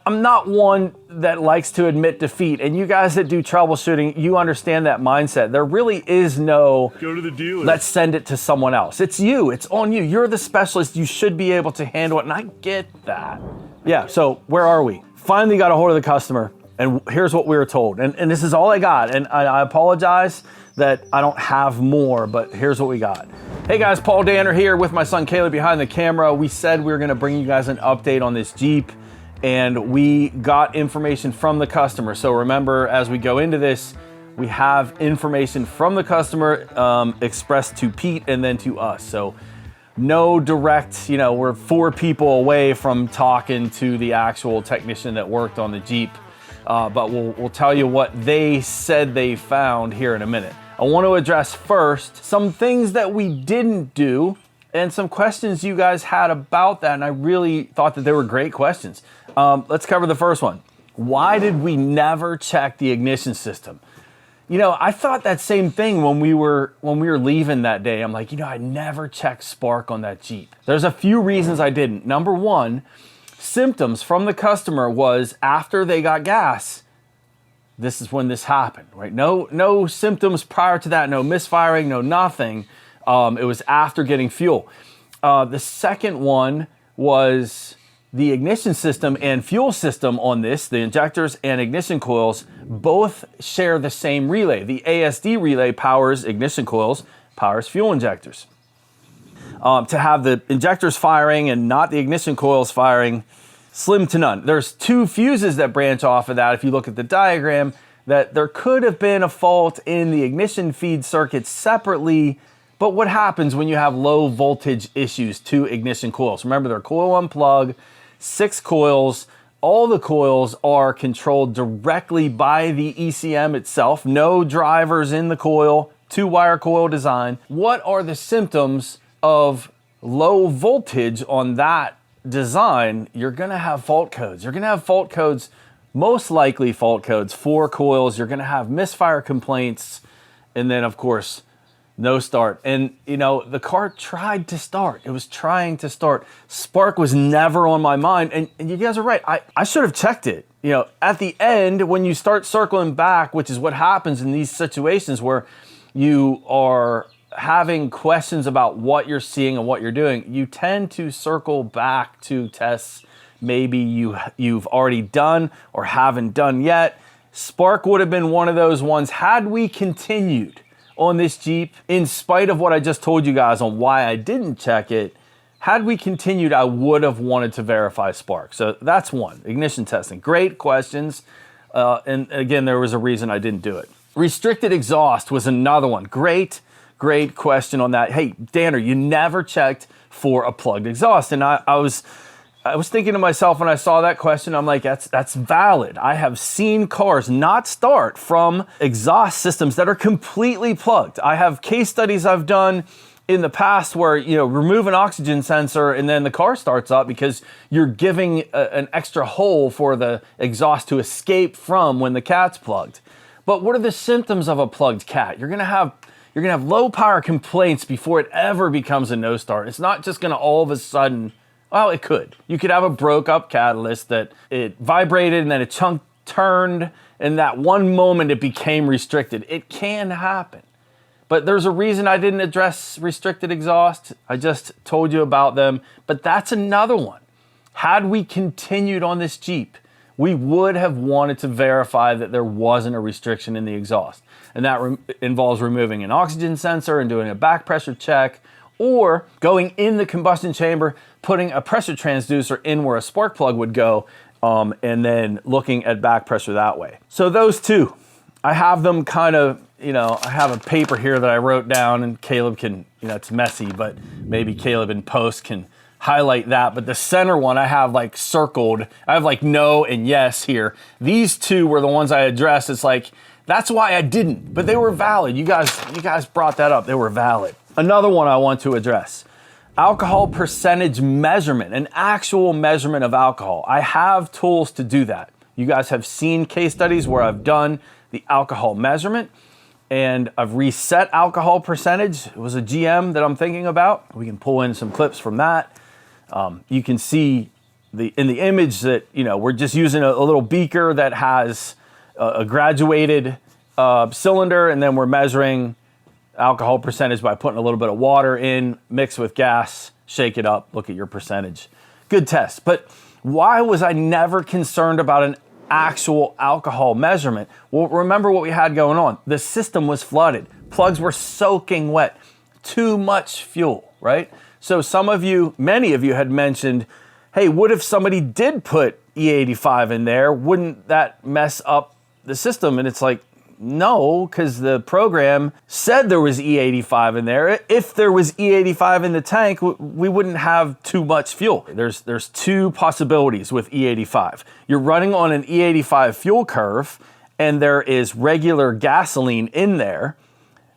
I'm not one that likes to admit defeat, and you guys that do troubleshooting, you understand that mindset. There really is no, go to the dealer. Let's send it to someone else. It's you, it's on you. You're the specialist, you should be able to handle it, and I get that. Yeah, so where are we? Finally got a hold of the customer, and here's what we were told. And this is all I got, and I apologize that I don't have more, but here's what we got. Hey guys, Paul Danner here with my son Caleb behind the camera. We said we were gonna bring you guys an update on this Jeep, and we got information from the customer. So remember, as we go into this, we have information from the customer expressed to Pete and then to us. So no direct, we're 4 people away from talking to the actual technician that worked on the Jeep. But we'll tell you what they said they found here in a minute. I want to address first some things that we didn't do and some questions you guys had about that, and I really thought that they were great questions. Let's cover the first one. Why did we never check the ignition system? I thought that same thing when we were leaving that day. I'm like, I never checked spark on that Jeep. There's a few reasons I didn't. Number one, symptoms from the customer was after they got gas, this is when this happened, right? No symptoms prior to that, no misfiring, no nothing. It was after getting fuel. The second one was the ignition system and fuel system on this, the injectors and ignition coils, both share the same relay. The ASD relay powers ignition coils, powers fuel injectors. To have the injectors firing and not the ignition coils firing, slim to none. There's 2 fuses that branch off of that. If you look at the diagram, that there could have been a fault in the ignition feed circuit separately. But what happens when you have low voltage issues to ignition coils? Remember, they're coil unplug, 6 coils. All the coils are controlled directly by the ECM itself. No drivers in the coil, 2-wire coil design. What are the symptoms of low voltage on that design? You're gonna have fault codes. You're gonna have fault codes, most likely fault codes for coils. You're gonna have misfire complaints, and then of course, no start. And the car tried to start. It was trying to start. Spark was never on my mind. And you guys are right. I should have checked it. At the end, when you start circling back, which is what happens in these situations where you are having questions about what you're seeing and what you're doing, you tend to circle back to tests maybe you've already done or haven't done yet. Spark would have been one of those ones. Had we continued on this Jeep, in spite of what I just told you guys on why I didn't check it, had we continued, I would have wanted to verify spark. So that's one, ignition testing. Great questions. And again, there was a reason I didn't do it. Restricted exhaust was another one. Great question on that. Hey, Danner, you never checked for a plugged exhaust. And I was thinking to myself when I saw that question, I'm like, that's valid. I have seen cars not start from exhaust systems that are completely plugged. I have case studies I've done in the past where, remove an oxygen sensor and then the car starts up because you're giving an extra hole for the exhaust to escape from when the cat's plugged. But what are the symptoms of a plugged cat? You're gonna have low power complaints before it ever becomes a no start. It's not just gonna all of a sudden. Well, it could. You could have a broke up catalyst that it vibrated and then a chunk turned, and that one moment it became restricted. It can happen. But there's a reason I didn't address restricted exhaust. I just told you about them, but that's another one. Had we continued on this Jeep, we would have wanted to verify that there wasn't a restriction in the exhaust. And that involves removing an oxygen sensor and doing a back pressure check, or going in the combustion chamber, putting a pressure transducer in where a spark plug would go, and then looking at back pressure that way. So those 2, I have them kind of, I have a paper here that I wrote down, and Caleb can, it's messy, but maybe Caleb in post can highlight that. But the center one I have like circled. I have like no and yes here. These 2 were the ones I addressed. It's like, that's why I didn't, but they were valid. You guys brought that up. They were valid. Another one I want to address, alcohol percentage measurement, an actual measurement of alcohol. I have tools to do that. You guys have seen case studies where I've done the alcohol measurement and I've reset alcohol percentage. It was a GM that I'm thinking about. We can pull in some clips from that. You can see in the image that, we're just using a little beaker that has a graduated cylinder, and then we're measuring alcohol percentage by putting a little bit of water in, mix with gas, shake it up, look at your percentage. Good test. But why was I never concerned about an actual alcohol measurement? Well, remember what we had going on. The system was flooded. Plugs were soaking wet. Too much fuel, right? So many of you had mentioned, hey, what if somebody did put E85 in there? Wouldn't that mess up the system? And it's like, no, because the program said there was E85 in there. If there was E85 in the tank, we wouldn't have too much fuel. There's two possibilities with E85. You're running on an E85 fuel curve, and there is regular gasoline in there.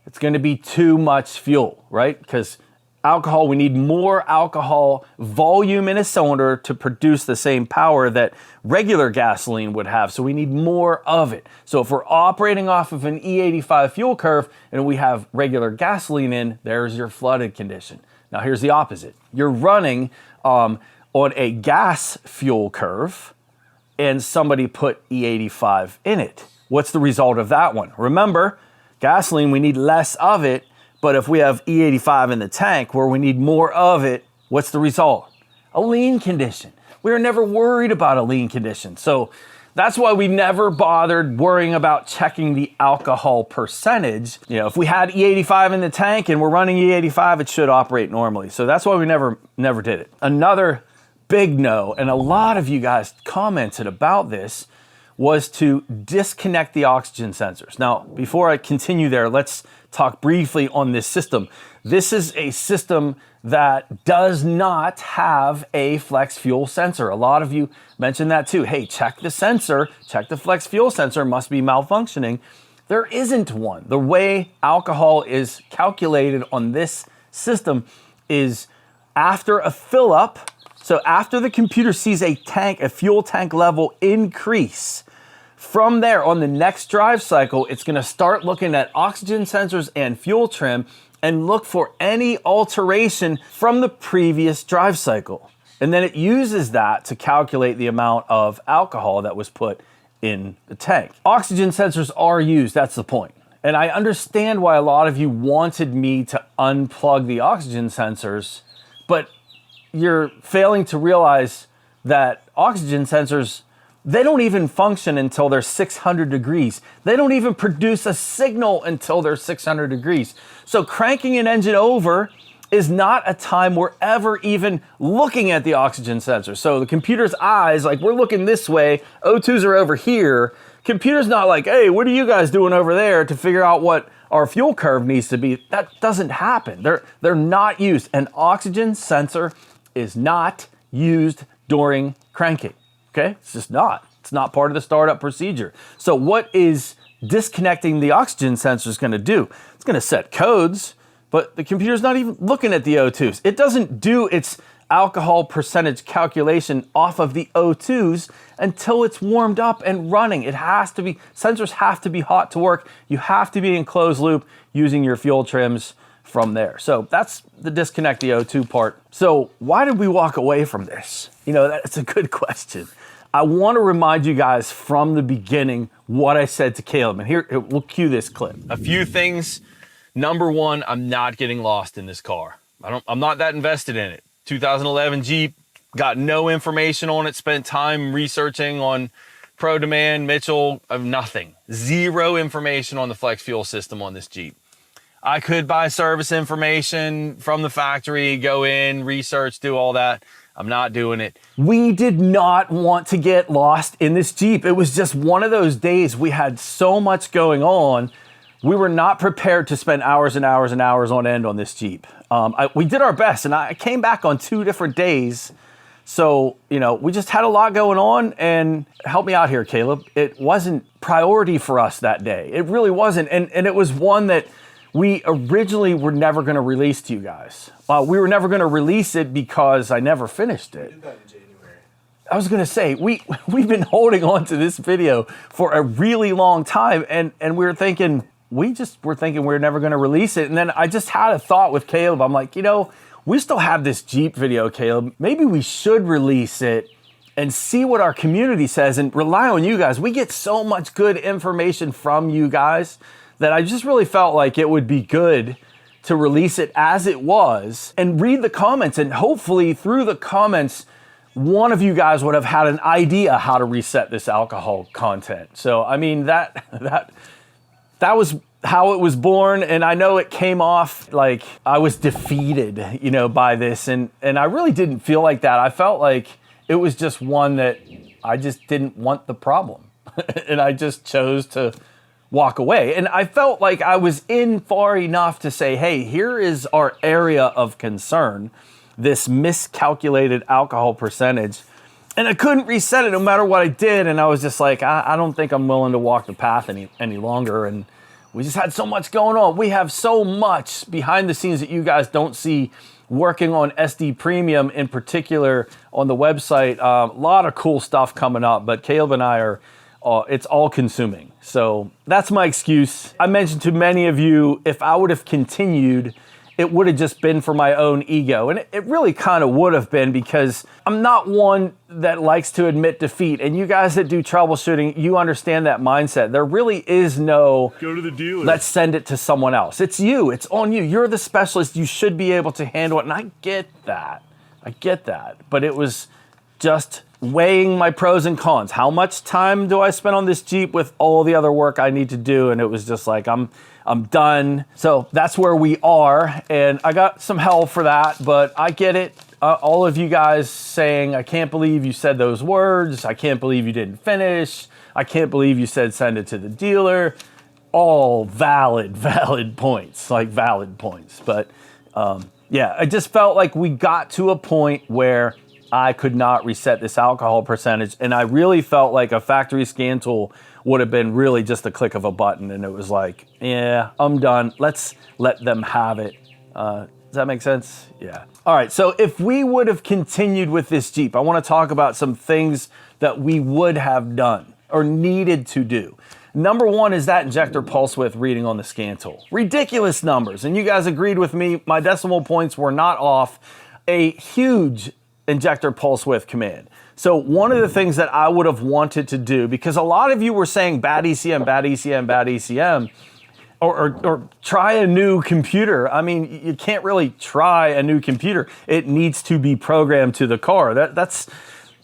It's going to be too much fuel, right? Because alcohol, we need more alcohol volume in a cylinder to produce the same power that regular gasoline would have. So we need more of it. So if we're operating off of an E85 fuel curve and we have regular gasoline in, there's your flooded condition. Now here's the opposite. You're running on a gas fuel curve and somebody put E85 in it. What's the result of that one? Remember, gasoline, we need less of it. But if we have E85 in the tank where we need more of it, what's the result? A lean condition. We were never worried about a lean condition. So that's why we never bothered worrying about checking the alcohol percentage. If we had E85 in the tank and we're running E85, it should operate normally. So that's why we never did it. Another big no, and a lot of you guys commented about this, was to disconnect the oxygen sensors. Now, before I continue there, let's talk briefly on this system. This is a system that does not have a flex fuel sensor. A lot of you mentioned that too. Hey, check the sensor, check the flex fuel sensor, must be malfunctioning. There isn't one. The way alcohol is calculated on this system is after a fill up. So after the computer sees a fuel tank level increase, from there, on the next drive cycle, it's going to start looking at oxygen sensors and fuel trim and look for any alteration from the previous drive cycle. And then it uses that to calculate the amount of alcohol that was put in the tank. Oxygen sensors are used, that's the point. And I understand why a lot of you wanted me to unplug the oxygen sensors, but you're failing to realize that oxygen sensors, they don't even function until they're 600 degrees. They don't even produce a signal until they're 600 degrees. So cranking an engine over is not a time we're ever even looking at the oxygen sensor. So the computer's eyes, like we're looking this way, O2s are over here. Computer's not like, hey, what are you guys doing over there to figure out what our fuel curve needs to be? That doesn't happen. They're not used. An oxygen sensor is not used during cranking. Okay, it's just not. It's not part of the startup procedure. So what is disconnecting the oxygen sensors going to do? It's going to set codes, but the computer's not even looking at the O2s. It doesn't do its alcohol percentage calculation off of the O2s until it's warmed up and running. Sensors have to be hot to work. You have to be in closed loop using your fuel trims from there. So that's the disconnect the O2 part. So why did we walk away from this? That's a good question. I want to remind you guys from the beginning what I said to Caleb. And here, we'll cue this clip. A few things. Number one, I'm not getting lost in this car. I'm not that invested in it. 2011 Jeep, got no information on it, spent time researching on ProDemand, Mitchell, nothing. Zero information on the flex fuel system on this Jeep. I could buy service information from the factory, go in, research, do all that. I'm not doing it. We did not want to get lost in this Jeep. It was just one of those days. We had so much going on. We were not prepared to spend hours and hours and hours on end on this Jeep. We did our best, and I came back on 2 different days. So, we just had a lot going on, and help me out here, Caleb. It wasn't priority for us that day. It really wasn't. And it was one that we originally were never going to release to you guys. We were never going to release it because I never finished it. We did that in January. I was going to say, we've been holding on to this video for a really long time, and we were thinking, we're never going to release it. And then I just had a thought with Caleb. I'm like, we still have this Jeep video, Caleb. Maybe we should release it and see what our community says and rely on you guys. We get so much good information from you guys that I just really felt like it would be good to release it as it was and read the comments, and hopefully through the comments, one of you guys would have had an idea how to reset this alcohol content. So, I mean, that was how it was born, and I know it came off like I was defeated, you know, by this, and I really didn't feel like that. I felt like it was just one that I just didn't want the problem, and I just chose to walk away. And I felt like I was in far enough to say, hey, here is our area of concern, this miscalculated alcohol percentage, and I couldn't reset it no matter what I did. And I was just like, I don't think I'm willing to walk the path any longer. And we just had so much going on. We have so much behind the scenes that you guys don't see, working on SD Premium in particular on the website. A lot of cool stuff coming up, but Caleb and I are, it's all consuming. So that's my excuse. I mentioned to many of you, if I would have continued, it would have just been for my own ego. And it really kind of would have been, because I'm not one that likes to admit defeat. And you guys that do troubleshooting, you understand that mindset. There really is no, go to the dealer, let's send it to someone else. It's you, it's on you. You're the specialist. You should be able to handle it. And I get that. But it was just weighing my pros and cons. How much time do I spend on this Jeep with all the other work I need to do? And it was just like, I'm done. So that's where we are. And I got some hell for that, but I get it. All of you guys saying, I can't believe you said those words. I can't believe you didn't finish. I can't believe you said send it to the dealer. All valid points, like valid points. But yeah, I just felt like we got to a point where I could not reset this alcohol percentage. And I really felt like a factory scan tool would have been really just a click of a button. And it was like, yeah, I'm done. Let's let them have it. Does that make sense? Yeah. All right, so if we would have continued with this Jeep, I want to talk about some things that we would have done or needed to do. Number one is that injector pulse width reading on the scan tool. Ridiculous numbers, and you guys agreed with me. My decimal points were not off. A huge injector pulse width command. So one of the things that I would have wanted to do, because a lot of you were saying bad ECM, bad ECM, bad ECM, or try a new computer. I mean, you can't really try a new computer. It needs to be programmed to the car. That's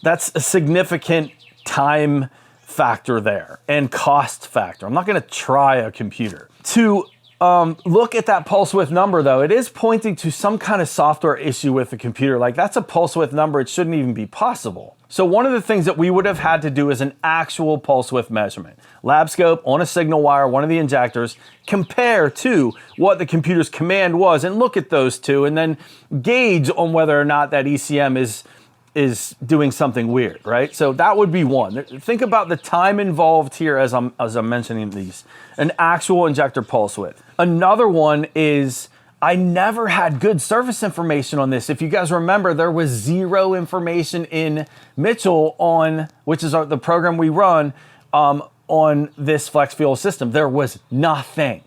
a significant time factor there and cost factor. I'm not going to try a computer. To look at that pulse width number, though, it is pointing to some kind of software issue with the computer. Like, that's a pulse width number. It shouldn't even be possible. So one of the things that we would have had to do is an actual pulse width measurement. Lab scope on a signal wire, one of the injectors, compare to what the computer's command was, and look at those two, and then gauge on whether or not that ECM is doing something weird, right? So that would be one. Think about the time involved here as I'm mentioning these. An actual injector pulse width. Another one is, I never had good service information on this. If you guys remember, there was zero information in Mitchell on, which is the program we run, on this flex fuel system. There was nothing.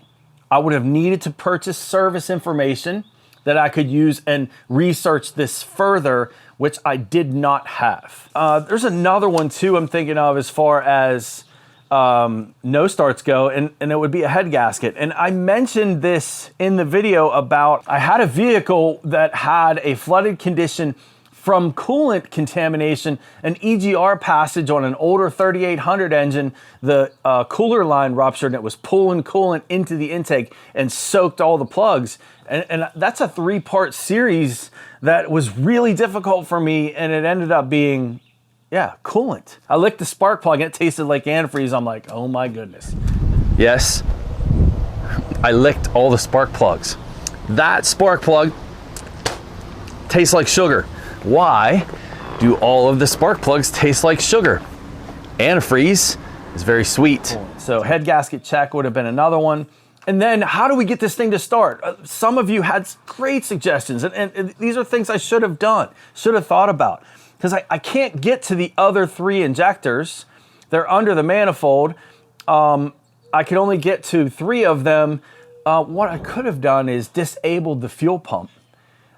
I would have needed to purchase service information that I could use and research this further, which I did not have. There's another one too I'm thinking of as far as no starts go, and it would be a head gasket. And I mentioned this in the video about, I had a vehicle that had a flooded condition from coolant contamination, an EGR passage on an older 3800 engine. The cooler line ruptured, and it was pulling coolant into the intake and soaked all the plugs. And that's a 3-part series that was really difficult for me, and it ended up being, yeah, coolant. I licked the spark plug and it tasted like antifreeze. I'm like, oh my goodness. Yes, I licked all the spark plugs. That spark plug tastes like sugar. Why do all of the spark plugs taste like sugar? Antifreeze is very sweet. So head gasket check would have been another one. And then how do we get this thing to start? Some of you had great suggestions, and these are things I should have done, should have thought about. Because I can't get to the other 3 injectors. They're under the manifold. I can only get to 3 of them. What I could have done is disabled the fuel pump.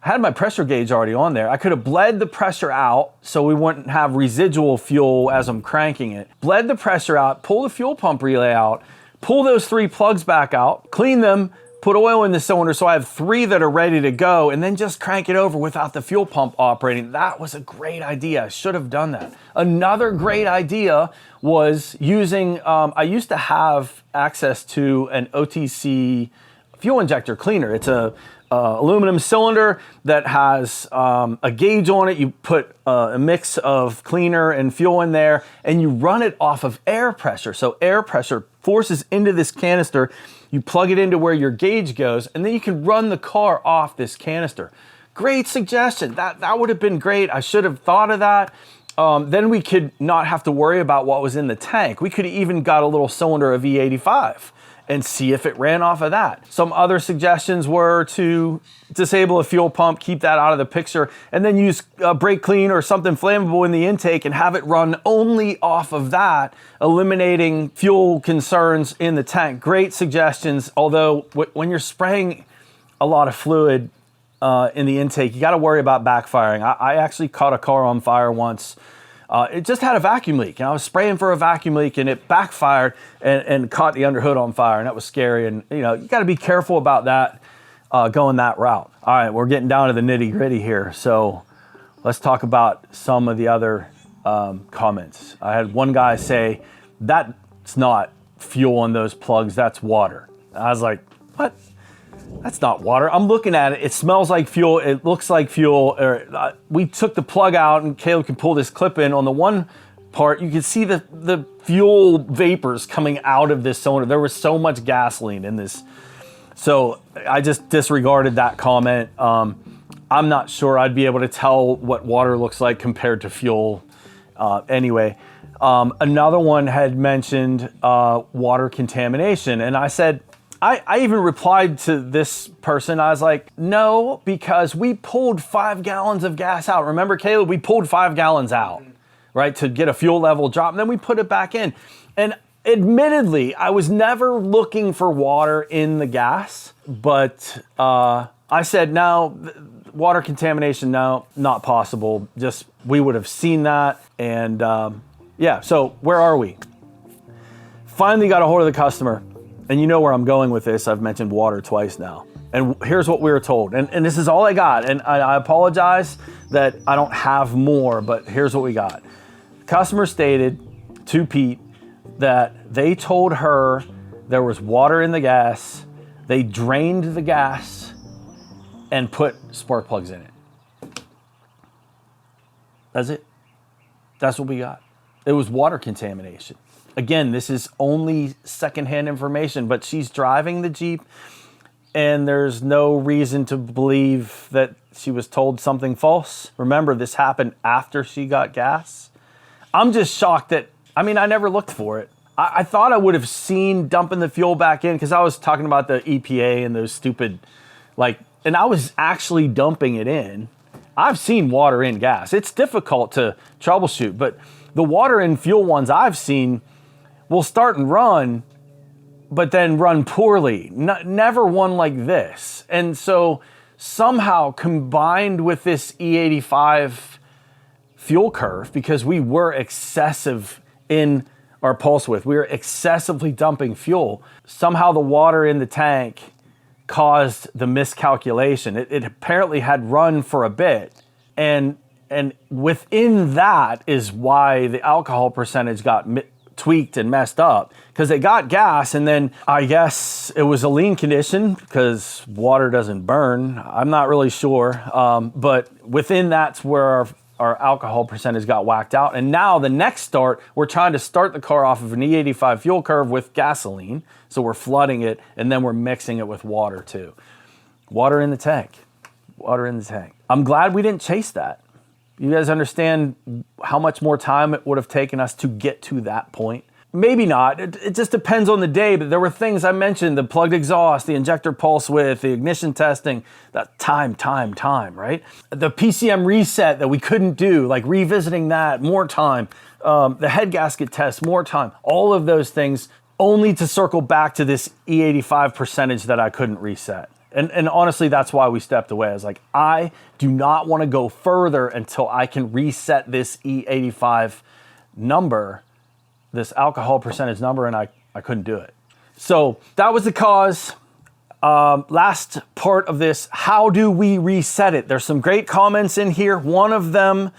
I had my pressure gauge already on there. I could have bled the pressure out so we wouldn't have residual fuel as I'm cranking it. Bled the pressure out, pull the fuel pump relay out, pull those 3 plugs back out, clean them, put oil in the cylinder so I have 3 that are ready to go, and then just crank it over without the fuel pump operating. That was a great idea. I should have done that. Another great idea was using, I used to have access to an OTC fuel injector cleaner. It's a aluminum cylinder that has a gauge on it. You put a mix of cleaner and fuel in there, and you run it off of air pressure. So air pressure forces into this canister. You plug it into where your gauge goes, and then you can run the car off this canister. Great suggestion. That would have been great. I should have thought of that. Then we could not have to worry about what was in the tank. We could have even got a little cylinder of E85 and see if it ran off of that. Some other suggestions were to disable a fuel pump, keep that out of the picture, and then use brake clean or something flammable in the intake and have it run only off of that, eliminating fuel concerns in the tank. Great suggestions, although when you're spraying a lot of fluid in the intake, you gotta worry about backfiring. I actually caught a car on fire once. It just had a vacuum leak, and I was spraying for a vacuum leak, and it backfired and caught the underhood on fire, and that was scary. And you got to be careful about that, going that route. All right, we're getting down to the nitty gritty here, so let's talk about some of the other comments. I had one guy say, "That's not fuel in those plugs, that's water." I was like, "What? That's not water." I'm looking at it. It smells like fuel. It looks like fuel. We took the plug out, and Caleb can pull this clip in. On the one part, you can see the fuel vapors coming out of this cylinder. There was so much gasoline in this. So I just disregarded that comment. I'm not sure I'd be able to tell what water looks like compared to fuel. Anyway, another one had mentioned water contamination, and I said, I even replied to this person. I was like, no, because we pulled 5 gallons of gas out. Remember, Caleb, we pulled 5 gallons out, right, to get a fuel level drop, and then we put it back in. And admittedly, I was never looking for water in the gas, but I said, no, water contamination, no, not possible. Just, we would have seen that. And yeah, so where are we? Finally got a hold of the customer. And you know where I'm going with this. I've mentioned water twice now. And here's what we were told. And this is all I got. And I apologize that I don't have more, but here's what we got. The customer stated to Pete that they told her there was water in the gas. They drained the gas and put spark plugs in it. That's it. That's what we got. It was water contamination. Again, this is only secondhand information, but she's driving the Jeep, and there's no reason to believe that she was told something false. Remember, this happened after she got gas. I'm just shocked that, I never looked for it. I thought I would have seen dumping the fuel back in, because I was talking about the EPA and those stupid, and I was actually dumping it in. I've seen water in gas. It's difficult to troubleshoot, but the water in fuel ones I've seen will start and run, but then run poorly. Never one like this. And so somehow, combined with this E85 fuel curve, because we were excessive in our pulse width, we were excessively dumping fuel, somehow the water in the tank caused the miscalculation. It apparently had run for a bit, and within that is why the alcohol percentage got tweaked and messed up, because they got gas, and then I guess it was a lean condition because water doesn't burn. I'm not really sure, but within that's where our alcohol percentage got whacked out. And now the next start, we're trying to start the car off of an E85 fuel curve with gasoline, so we're flooding it, and then we're mixing it with water too. Water in the tank. Water in the tank. I'm glad we didn't chase that. You guys understand how much more time it would have taken us to get to that point? Maybe not. It just depends on the day, but there were things I mentioned, the plugged exhaust, the injector pulse width, the ignition testing, that time, right? The PCM reset that we couldn't do, like revisiting that, more time. The head gasket test, more time. All of those things only to circle back to this E85 percentage that I couldn't reset. And honestly, that's why we stepped away. I was like, I do not want to go further until I can reset this E85 number, this alcohol percentage number, and I couldn't do it. So that was the cause. Last part of this, how do we reset it? There's some great comments in here. One of them,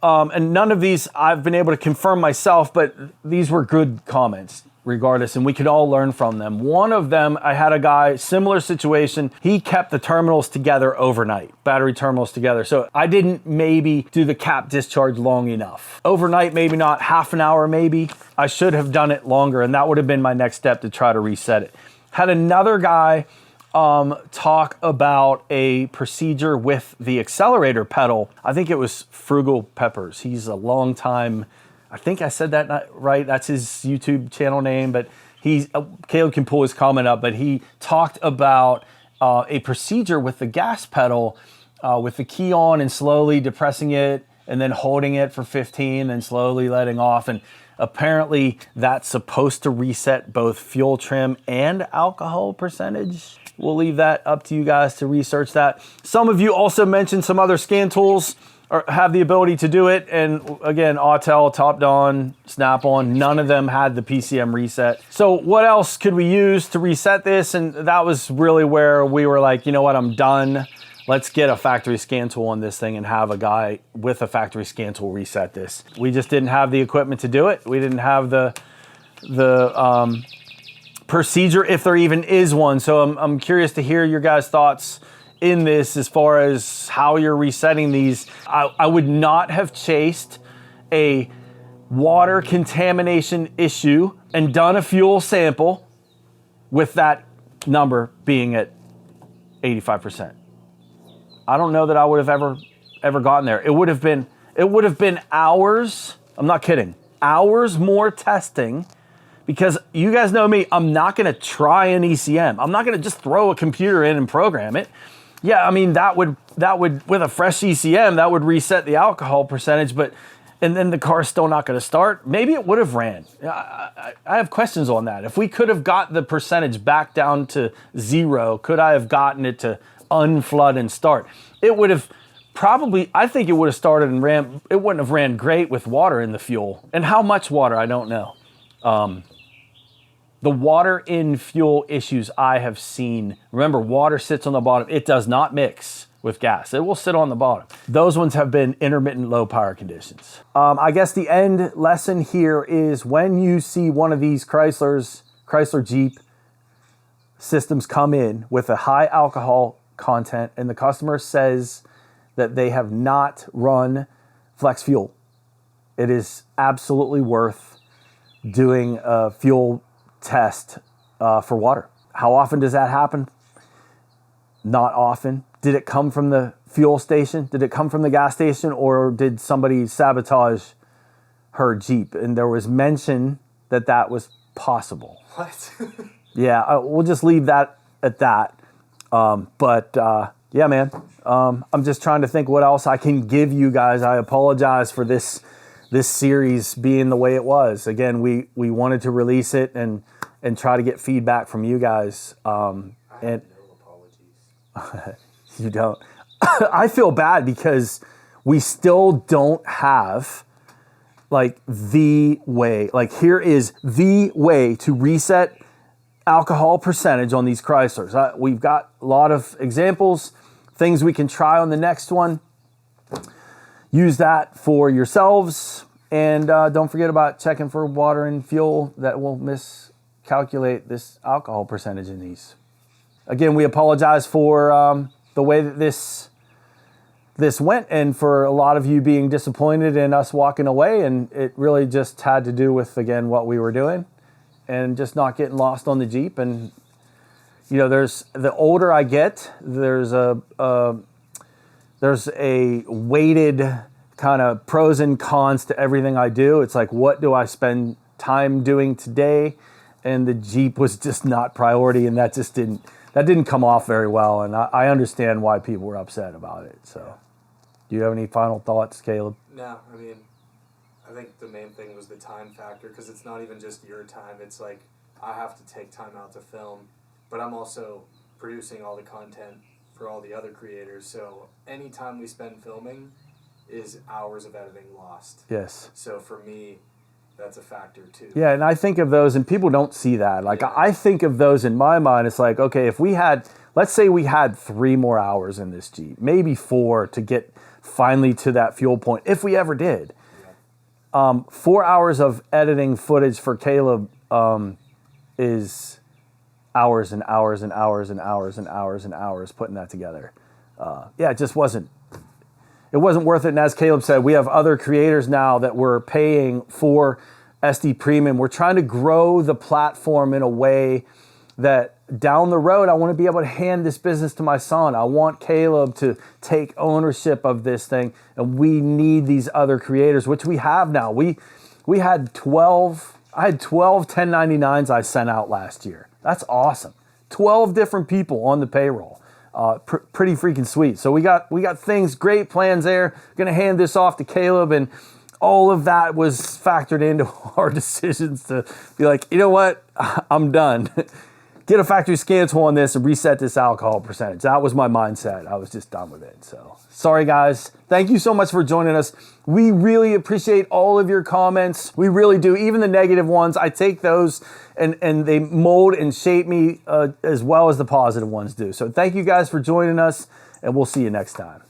and none of these I've been able to confirm myself, but these were good comments regardless, and we could all learn from them. One of them, I had a guy, similar situation. He kept the terminals together overnight, battery terminals together. So I didn't maybe do the cap discharge long enough. Overnight, maybe not, half an hour maybe. I should have done it longer, and that would have been my next step to try to reset it. Had another guy talk about a procedure with the accelerator pedal. I think it was Frugal Peppers. He's a long time, I think I said that right. That's his YouTube channel name, but Caleb can pull his comment up, but he talked about a procedure with the gas pedal with the key on and slowly depressing it and then holding it for 15 and slowly letting off. And apparently that's supposed to reset both fuel trim and alcohol percentage. We'll leave that up to you guys to research that. Some of you also mentioned some other scan tools or have the ability to do it. And again, Autel, Topdon, Snap-on, none of them had the PCM reset. So what else could we use to reset this? And that was really where we were like, you know what, I'm done. Let's get a factory scan tool on this thing and have a guy with a factory scan tool reset this. We just didn't have the equipment to do it. We didn't have the procedure, if there even is one. So I'm curious to hear your guys' thoughts in this as far as how you're resetting these. I would not have chased a water contamination issue and done a fuel sample with that number being at 85%. I don't know that I would have ever gotten there. It would have been hours, I'm not kidding, hours more testing. Because you guys know me, I'm not gonna try an ECM. I'm not gonna just throw a computer in and program it. Yeah, I mean, that would with a fresh ECM, that would reset the alcohol percentage, and then the car's still not gonna start. Maybe it would have ran. I have questions on that. If we could have got the percentage back down to 0, could I have gotten it to unflood and start? It would have probably, I think it would have started and ran, it wouldn't have ran great with water in the fuel. And how much water, I don't know. The water in fuel issues I have seen, remember, water sits on the bottom. It does not mix with gas. It will sit on the bottom. Those ones have been intermittent low power conditions. I guess the end lesson here is when you see one of these Chrysler Jeep systems come in with a high alcohol content and the customer says that they have not run flex fuel, it is absolutely worth doing a fuel test for water. How often does that happen? Not often. Did it come from the fuel station? Did it come from the gas station, or did somebody sabotage her Jeep? And there was mention that that was possible. What? Yeah, we'll just leave that at that. Yeah, man, I'm just trying to think what else I can give you guys. I apologize for this series being the way it was. Again, we wanted to release it and try to get feedback from you guys. I have no apologies. You don't. I feel bad because we still don't have like the way. Like, here is the way to reset alcohol percentage on these Chryslers. We've got a lot of examples, things we can try on the next one. Use that for yourselves, and don't forget about checking for water and fuel that will miscalculate this alcohol percentage in these. Again, we apologize for the way that this went, and for a lot of you being disappointed in us walking away, and it really just had to do with, again, what we were doing and just not getting lost on the Jeep. And you know, there's, the older I get, there's a weighted kind of pros and cons to everything I do. It's like, what do I spend time doing today? And the Jeep was just not priority, and that just didn't come off very well. And I understand why people were upset about it. So, do you have any final thoughts, Caleb? No, I mean, I think the main thing was the time factor, because it's not even just your time. It's like, I have to take time out to film, but I'm also producing all the content for all the other creators. So any time we spend filming is hours of editing lost. Yes. So for me, that's a factor too. Yeah, and I think of those, and people don't see that. Like, Yeah. I think of those in my mind. It's like, okay, if we had, let's say we had 3 more hours in this Jeep, maybe 4 to get finally to that fuel point, if we ever did. 4 hours of editing footage for Caleb is hours and hours and hours and hours and hours and hours putting that together. Yeah, it just wasn't. It wasn't worth it. And as Caleb said, we have other creators now that we're paying for SD Premium. We're trying to grow the platform in a way that down the road, I want to be able to hand this business to my son. I want Caleb to take ownership of this thing. And we need these other creators, which we have now. We had 12, I had 12 1099s I sent out last year. That's awesome. 12 different people on the payroll. Pretty freaking sweet. So we got things, great plans there. Gonna hand this off to Caleb, and all of that was factored into our decisions to be like, you know what, I'm done. Get a factory scan tool on this and reset this alcohol percentage. That was my mindset. I was just done with it. So sorry guys. Thank you so much for joining us. We really appreciate all of your comments. We really do. Even the negative ones, I take those and they mold and shape me as well as the positive ones do. So thank you guys for joining us, and we'll see you next time.